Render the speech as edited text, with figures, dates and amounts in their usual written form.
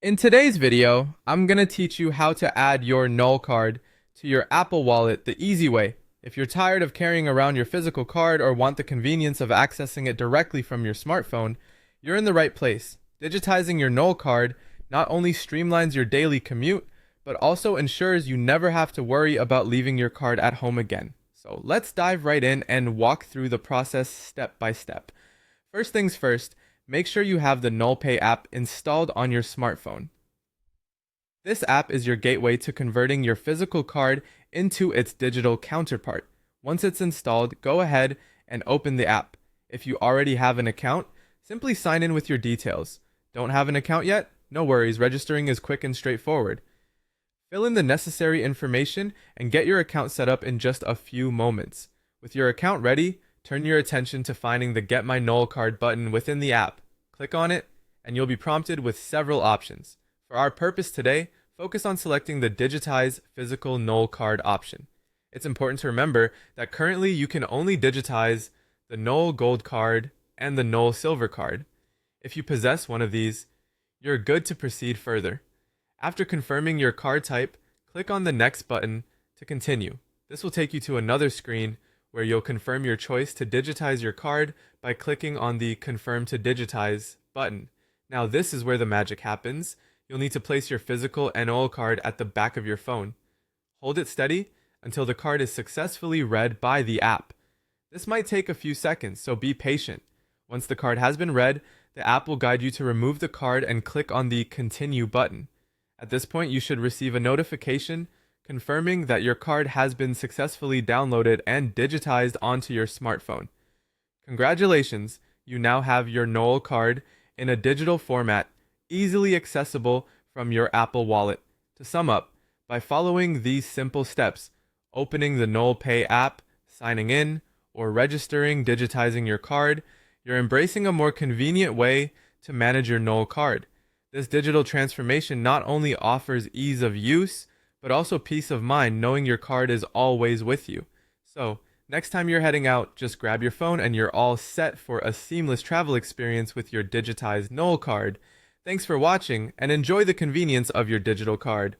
In today's video, I'm going to teach you how to add your Nol card to your Apple Wallet the easy way. If you're tired of carrying around your physical card or want the convenience of accessing it directly from your smartphone, you're in the right place. Digitizing your Nol card not only streamlines your daily commute, but also ensures you never have to worry about leaving your card at home again. So let's dive right in and walk through the process step by step. First things first, make sure you have the NolPay app installed on your smartphone. This app is your gateway to converting your physical card into its digital counterpart. Once it's installed, go ahead and open the app. If you already have an account, simply sign in with your details. Don't have an account yet? No worries, registering is quick and straightforward. Fill in the necessary information and get your account set up in just a few moments. With your account ready, turn your attention to finding the Get My Nol Card button within the app. Click on it, and you'll be prompted with several options. For our purpose today, focus on selecting the Digitize Physical Nol Card option. It's important to remember that currently you can only digitize the Nol Gold Card and the Nol Silver Card. If you possess one of these, you're good to proceed further. After confirming your card type, click on the Next button to continue. This will take you to another screen where you'll confirm your choice to digitize your card by clicking on the Confirm to Digitize button. Now this is where the magic happens. You'll need to place your physical NOL card at the back of your phone. Hold it steady until the card is successfully read by the app. This might take a few seconds, so be patient. Once the card has been read, the app will guide you to remove the card and click on the Continue button. At this point, you should receive a notification confirming that your card has been successfully downloaded and digitized onto your smartphone. Congratulations, you now have your Nol card in a digital format, easily accessible from your Apple Wallet. To sum up, by following these simple steps, opening the NolPay app, signing in, or registering digitizing your card, you're embracing a more convenient way to manage your Nol card. This digital transformation not only offers ease of use, but also peace of mind knowing your card is always with you. So, next time you're heading out, just grab your phone and you're all set for a seamless travel experience with your digitized Nol card. Thanks for watching and enjoy the convenience of your digital card.